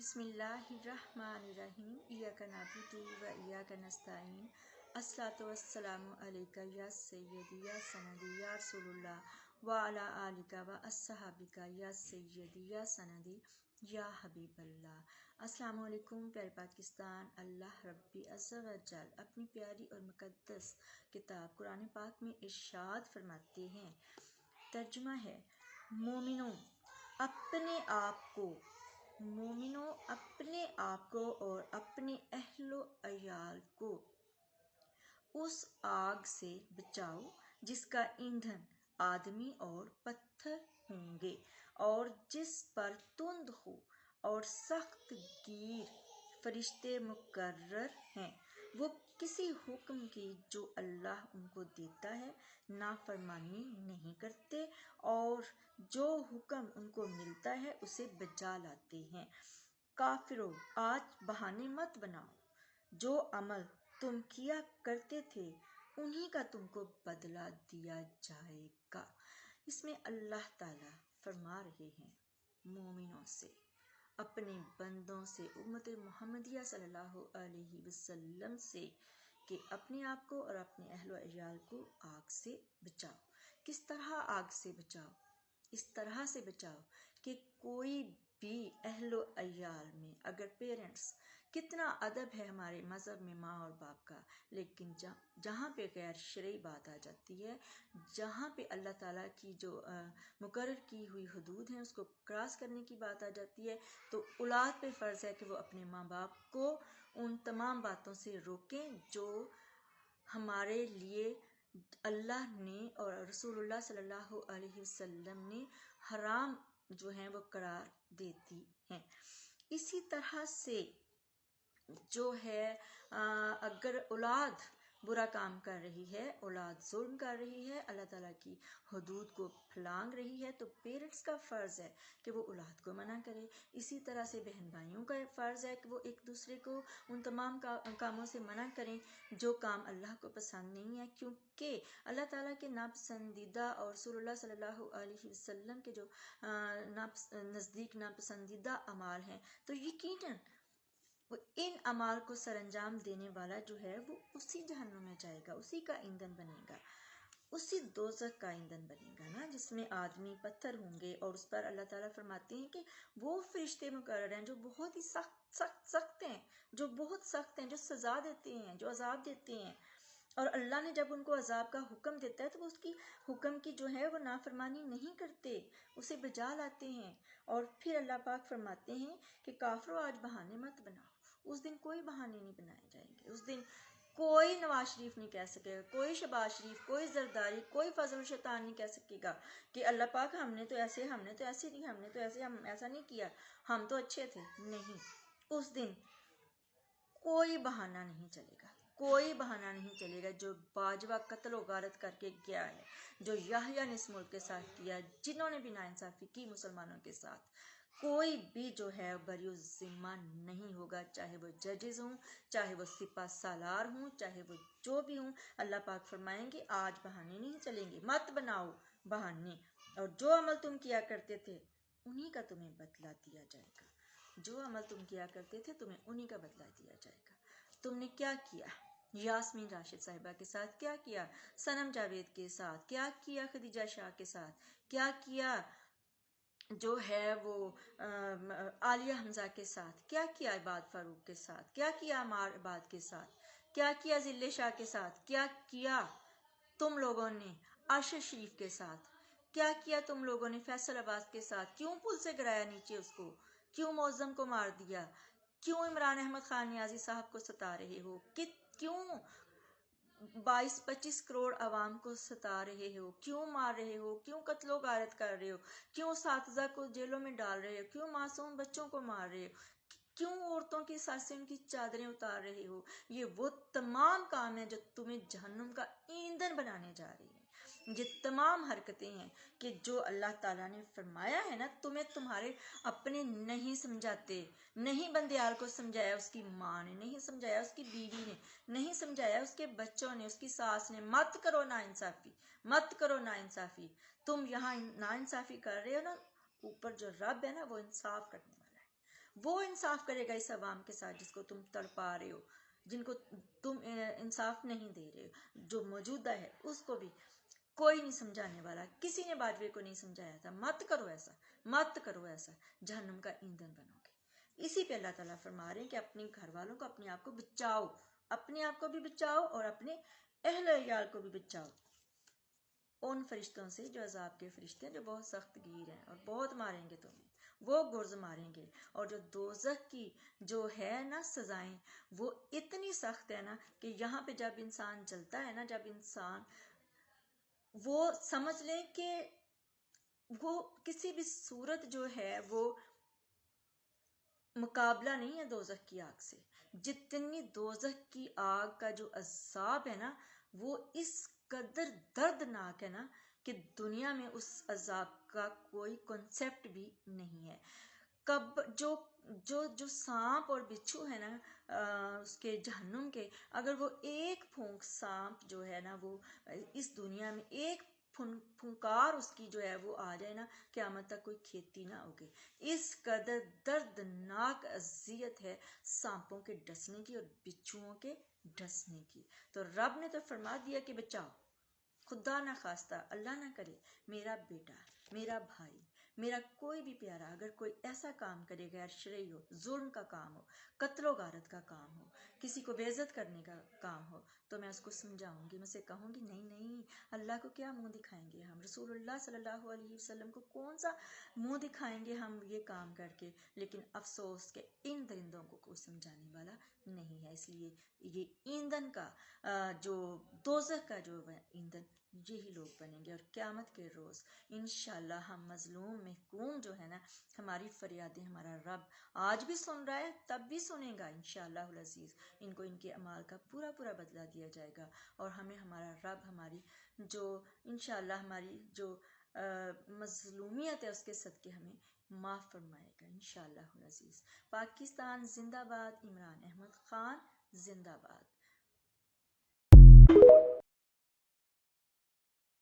बिस्मिल्लाहिर्रहमानिर्रहीम इय्याका नअबुदु व इय्याका नस्तईन अस्सलातु वस्सलामु अलैका या सय्यदी या सनदी या रसूलुल्लाह व अला आलिका व अस्सहाबिका या सय्यदी या सनदी या हबीबल्लाह। अस्सलामु अलैकुम प्यारे पाकिस्तान। अल्लाह रब्बी अज़्ज़ा व जल अपनी प्यारी और मुक़द्दस किताब कुरान पाक में इरशाद फरमाते हैं। तर्जुमा है, मोमिनों अपने आप को और अपने अहलो अयाल को उस आग से बचाओ जिसका ईंधन आदमी और पत्थर होंगे और जिस पर तुंद हो और सख्त गीर फरिश्ते मुकर्रर हैं। वो किसी हुक्म की जो अल्लाह उनको देता है नाफरमानी नहीं करते और जो हुक्म उनको मिलता है उसे बजा लाते हैं। काफिरों, आज बहाने मत बनाओ, जो अमल तुम किया करते थे उन्हीं का तुमको बदला दिया जाएगा। इसमें अल्लाह ताला फरमा रहे हैं मोमिनों से, अपने बंदों से, उम्मत मोहम्मदिया सल्लल्लाहु अलैहि वसल्लम से कि अपने आप को और अपने अहलो अयाल को आग से बचाओ। किस तरह आग से बचाओ? इस तरह से बचाओ कि कोई भी अहलो अयाल में, अगर पेरेंट्स, कितना अदब है हमारे मज़हब में माँ और बाप का, लेकिन जहाँ पे गैर शरई बात आ जाती है, जहाँ पे अल्लाह ताला की जो मुकर्रर की हुई हदूद हैं उसको क्रॉस करने की बात आ जाती है, तो औलाद पे फ़र्ज़ है कि वो अपने माँ बाप को उन तमाम बातों से रोकें जो हमारे लिए अल्लाह ने और रसूलुल्लाह सल्लल्लाहु अलैहि वसल्लम ने हराम जो हैं वो करार देती हैं। इसी तरह से जो है अगर औलाद बुरा काम कर रही है, औलाद जुल्म कर रही है, अल्लाह ताला की हदूद को फलांग रही है, तो पेरेंट्स का फ़र्ज़ है कि वो औलाद को मना करे। इसी तरह से बहन भाइयों का फ़र्ज़ है कि वो एक दूसरे को उन तमाम कामों से मना करें जो काम अल्लाह को पसंद नहीं है, क्योंकि अल्लाह ताला के नापसंदीदा और रसूलुल्लाह सल्लल्लाहु अलैहि वसल्लम के जो नज़दीक नापसंदीदा अमाल हैं, तो यकीनन वो इन अमाल को सरंजाम देने वाला जो है वो उसी जहन्नुम में जाएगा, उसी का ईंधन बनेगा, उसी दोज़ख का ईंधन बनेगा ना, जिसमें आदमी पत्थर होंगे। और उस पर अल्लाह ताला फरमाते हैं कि वो फरिश्ते मुकर्रर हैं जो बहुत ही सख्त हैं, जो बहुत सख्त हैं, जो सज़ा देते हैं, जो अजाब देते हैं। और अल्लाह ने जब उनको अजाब का हुक्म देता है तो वो उसकी हुक्म की जो है वो नाफरमानी नहीं करते, उसे बजा लाते हैं। और फिर अल्लाह पाक फरमाते हैं कि काफिरों, आज बहाने मत बनाओ। उस दिन कोई बहाने नहीं बनाए जाएंगे। उस दिन कोई नवाज शरीफ नहीं कह सकेगा, कोई शहबाज शरीफ, कोई जरदारी, कोई फजल शैतान नहीं कह सकेगा कि अल्लाह पाक हमने तो ऐसे नहीं, हमने तो ऐसे, हम ऐसा नहीं किया, हम तो अच्छे थे। नहीं, उस दिन कोई बहाना नहीं चलेगा, कोई बहाना नहीं चलेगा। जो बाजवा कत्ल व गारत करके गया है, जो याहिया ने इस मुल्क के साथ किया, जिन्होंने भी नाइंसाफ़ी की मुसलमानों के साथ, कोई भी जो है बरियो ज़िम्मा नहीं होगा, चाहे वो जजेस हों, चाहे वो सिपा सालार हों, चाहे वो जो भी हों। अल्लाह पाक फरमाएंगे आज बहाने नहीं चलेंगे, मत बनाओ बहाने, और जो अमल तुम किया करते थे उन्हीं का तुम्हें बदला दिया जाएगा। जो अमल तुम किया करते थे तुम्हें उन्हीं का बदला दिया जाएगा। तुमने क्या किया? यास्मीन राशिद साहिबा के साथ क्या किया? सनम जावेद के साथ क्या किया? खदीजा शाह के साथ क्या किया? जो है वो आलिया हमजा के साथ क्या किया? इबाद फारूक के साथ क्या किया? अमार इबाद के साथ क्या किया? जिले शाह के साथ क्या किया? तुम लोगों ने आशिर शरीफ के साथ क्या किया? तुम लोगों ने फैसल अब्बास के साथ क्यों पुल से गिराया नीचे उसको? क्यों मौजम को मार दिया? क्यों इमरान अहमद खान नियाजी साहब को सता रहे हो? क्यों 22-25 करोड़ आवाम को सता रहे हो? क्यों मार रहे हो? क्यों कत्लो गारत कर रहे हो? क्यों साथीज़ा को जेलों में डाल रहे हो? क्यों मासूम बच्चों को मार रहे हो? क्यों औरतों की सर से उनकी चादरें उतार रहे हो? ये वो तमाम काम हैं जो तुम्हें जहन्नुम का ईंधन बनाने जा रही हैं। ये तमाम हरकतें हैं कि जो अल्लाह ताला ने फरमाया है ना, तुम्हें तुम्हारे अपने नहीं समझाते, नहीं बंदयाल को समझाया उसकी माँ ने, नहीं समझाया उसकी बीवी ने, नहीं समझाया उसके बच्चों ने, उसकी सास ने, मत करो नाइंसाफ़ी, मत करो नाइंसाफ़ी। तुम यहाँ नाइंसाफ़ी कर रहे हो ना, ऊपर जो रब है ना वो इंसाफ करने वाला है, وہ انصاف کرے گا اس عوام کے ساتھ جس کو تم تڑپا رہے ہو، جن کو تم انصاف نہیں دے رہے ہو، جو موجودہ ہے اس کو بھی کوئی نہیں سمجھانے والا. کسی نے باجوے کو نہیں سمجھایا تھا مت کرو ایسا، مت کرو ایسا، جہنم کا ایندھن بنو گے. اسی پہ اللہ تعالیٰ فرما رہے ہیں کہ اپنے گھر والوں کو، اپنے آپ کو بچاؤ، اپنے آپ کو بھی بچاؤ اور اپنے اہل عیال کو بھی بچاؤ ان فرشتوں سے جو عذاب کے فرشتے ہیں، جو بہت سخت گیر ہیں اور بہت ماریں گے تمہیں، وہ گرز ماریں گے. اور جو دوزخ کی جو ہے نا سزائیں، وہ اتنی سخت ہے نا کہ یہاں پہ جب انسان جلتا ہے نا، جب انسان، وہ سمجھ لیں کہ وہ کسی بھی صورت جو ہے وہ مقابلہ نہیں ہے دوزخ کی آگ سے. جتنی دوزخ کی آگ کا جو عذاب ہے نا، وہ اس قدر دردناک ہے نا کہ دنیا میں اس عذاب کا کوئی کنسیپٹ بھی نہیں ہے. کب جو جو جو سانپ اور بچھو ہے نا اس کے جہنم کے، اگر وہ ایک پھونک سانپ جو ہے نا وہ اس دنیا میں ایک پھنکار اس کی جو ہے وہ آ جائے نا، قیامت تک کوئی کھیتی نہ ہوگی. اس قدر دردناک اذیت ہے سانپوں کے ڈسنے کی اور بچھوؤں کے ڈسنے کی. تو رب نے تو فرما دیا کہ بچاؤ. خدا نہ خواستہ، اللہ نہ کرے، میرا بیٹا، میرا بھائی، میرا کوئی بھی پیارا اگر کوئی ایسا کام کرے غیر شرعی ہو، ظلم کا کام ہو، قتل و غارت کا کام ہو، کسی کو بے عزت کرنے کا کام ہو، تو میں اس کو سمجھاؤں گی، میں اسے کہوں گی نہیں نہیں، اللہ کو کیا منہ دکھائیں گے ہم، رسول اللہ صلی اللہ علیہ وسلم کو کون سا منہ دکھائیں گے ہم یہ کام کر کے. لیکن افسوس کہ ان درندوں کو کوئی سمجھانے والا نہیں ہے. اس لیے یہ ایندھن کا جو دوزخ کا جو ایندھن، یہی لوگ بنیں گے. اور قیامت کے روز انشاءاللہ ہم مظلوم محکوم جو ہے نا، ہماری فریادیں ہمارا رب آج بھی سن رہا ہے، تب بھی سنے گا انشاءاللہ العزیز. ان کو ان کے اعمال کا پورا پورا بدلہ دیا جائے گا، اور ہمیں ہمارا رب ہماری جو انشاءاللہ ہماری جو مظلومیت ہے اس کے صدقے ہمیں معاف فرمائے گا انشاءاللہ العزیز. پاکستان زندہ باد، عمران احمد خان زندہ باد.